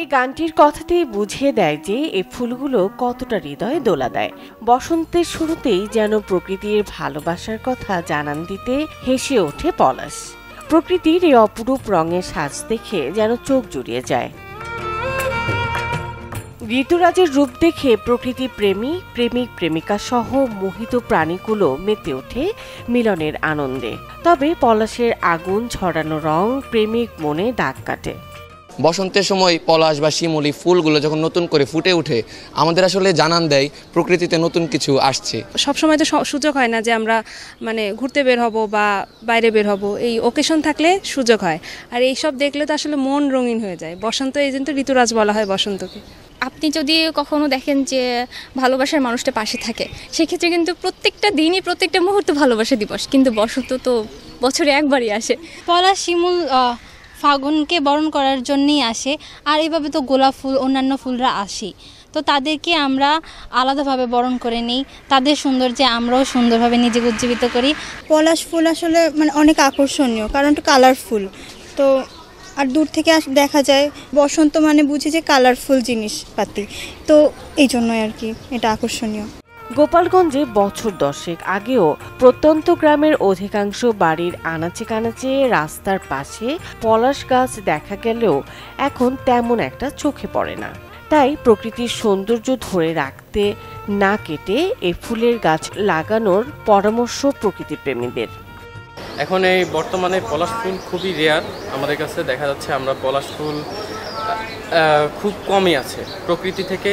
এই গানটির কথাতেই বুঝিয়ে দেয় যে এই ফুলগুলো কতটা হৃদয়ে দোলা দেয়। বসন্তের শুরুতেই যেন প্রকৃতির ভালোবাসার কথা জানান দিতে হেসে ওঠে পলাশ। প্রকৃতির এই অপরূপ রঙের সাজ দেখে যেন চোখ জুড়িয়ে যায়। ঋতুরাজের রূপ দেখে প্রকৃতি প্রেমী, প্রেমিক প্রেমিকা সহ মোহিত প্রাণীগুলো মেতে ওঠে মিলনের আনন্দে। তবে পলাশের আগুন ছড়ানো রং প্রেমিক মনে দাগ কাটে। বসন্তের সময় পলাশ বা শিমুলি ফুলগুলো যখন নতুন করে ফুটে ওঠে, আমাদের আসলে জানান দেয় প্রকৃতিতে নতুন কিছু আসছে। সবসময় তো সুযোগ হয় না যে আমরা ঘুরতে বের হব বা বাইরে বের হব, এই ওকেশন থাকলে সুযোগ হয়। আর এইসব দেখলে তো আসলে মন রঙিন হয়ে যায়। বসন্ত এই জন্য তো ঋতুরাজ বলা হয় বসন্তকে। আপনি যদি কখনো দেখেন যে ভালোবাসার মানুষটা পাশে থাকে, সেক্ষেত্রে কিন্তু প্রত্যেকটা দিনই প্রত্যেকটা মুহূর্ত ভালোবাসা দিবস। কিন্তু বসন্ত তো বছরে একবারই আসে। পলাশ শিমুল ফাগুনকে বরণ করার জন্যই আসে, আর এইভাবে তো গোলাপ ফুল অন্যান্য ফুলরা আসে। তো তাদেরকে আমরা আলাদাভাবে বরণ করে নিই, তাদের সৌন্দর্যে আমরাও সুন্দরভাবে নিজেকে উজ্জীবিত করি। পলাশ ফুল আসলে অনেক আকর্ষণীয়, কারণ এটা কালারফুল। তো আর দূর থেকে দেখা যায় বসন্ত বুঝি যে কালারফুল জিনিসপাতি, তো এই জন্যই আর কি এটা আকর্ষণীয়। গোপালগঞ্জে বছর 10 আগেও প্রত্যন্ত গ্রামের অধিকাংশ বাড়ির আনাচে কানাচে রাস্তার পাশে পলাশ গাছ দেখা গেলেও এখন তেমন একটা চোখে পড়ে না। তাই প্রকৃতির সৌন্দর্য ধরে রাখতে না কেটে এই ফুলের গাছ লাগানোর পরামর্শ প্রকৃতি প্রেমীদের। এখন এই বর্তমানে পলাশ ফুল খুবই রেয়ার আমাদের কাছে দেখা যাচ্ছে। আমরা পলাশ ফুল খুব কমই আছে। প্রকৃতি থেকে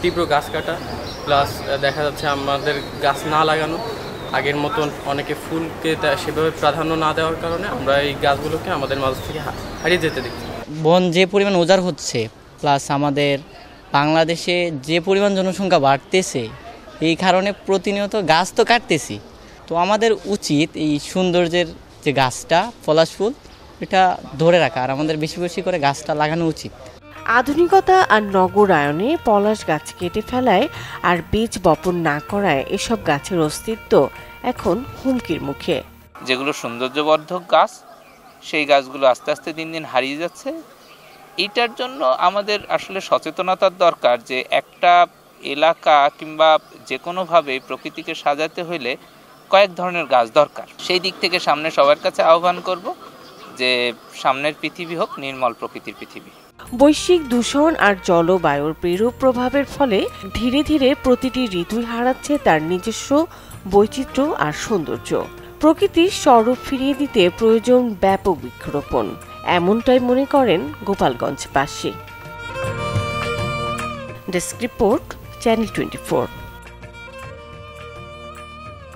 তীব্র গাছ কাটা, প্লাস দেখা যাচ্ছে আমাদের গাছ না লাগানো, আগের মতন অনেকে ফুলকে সেভাবে প্রাধান্য না দেওয়ার কারণে আমরা এই গাছগুলোকে আমাদের মাঝ থেকে হারিয়ে যেতে দেখছি। বন যে পরিমাণ উজাড় হচ্ছে, প্লাস আমাদের বাংলাদেশে যে পরিমাণ জনসংখ্যা বাড়তেছে, এই কারণে প্রতিনিয়ত গাছ তো কাটতেছি। তো আমাদের উচিত এই সৌন্দর্যের যে গাছটা পলাশ ফুল, এটা ধরে রাখা, আর আমাদের বেশি বেশি করে গাছটা লাগানো উচিত। আধুনিকতা আর নগরায়নে পলাশ গাছ কেটে ফেলায় আর বীজ বপন না করায় এসব গাছের অস্তিত্ব এখন হুমকির মুখে। যেগুলো সৌন্দর্যবর্ধক গাছ, সেই গাছগুলো আস্তে আস্তে দিন দিন হারিয়ে যাচ্ছে। এইটার জন্য আমাদের আসলে সচেতনতার দরকার যে একটা এলাকা কিংবা যে কোনোভাবে প্রকৃতিকে সাজাতে হইলে কয়েক ধরনের গাছ দরকার। সেই দিক থেকে সামনে সবার কাছে আহ্বান করব যে সামনের পৃথিবী হোক নির্মল প্রকৃতির পৃথিবী। বৈশ্বিক দূষণ আর জলবায়ুর বিরূপ প্রভাবের ফলে ধীরে ধীরে প্রতিটি ঋতুই হারাচ্ছে তার নিজস্ব বৈচিত্র্য আর সৌন্দর্য। প্রকৃতির স্বরূপ ফিরিয়ে দিতে প্রয়োজন ব্যাপক বৃক্ষরোপণ, এমনটাই মনে করেন গোপালগঞ্জবাসী। Desk report, channel 24।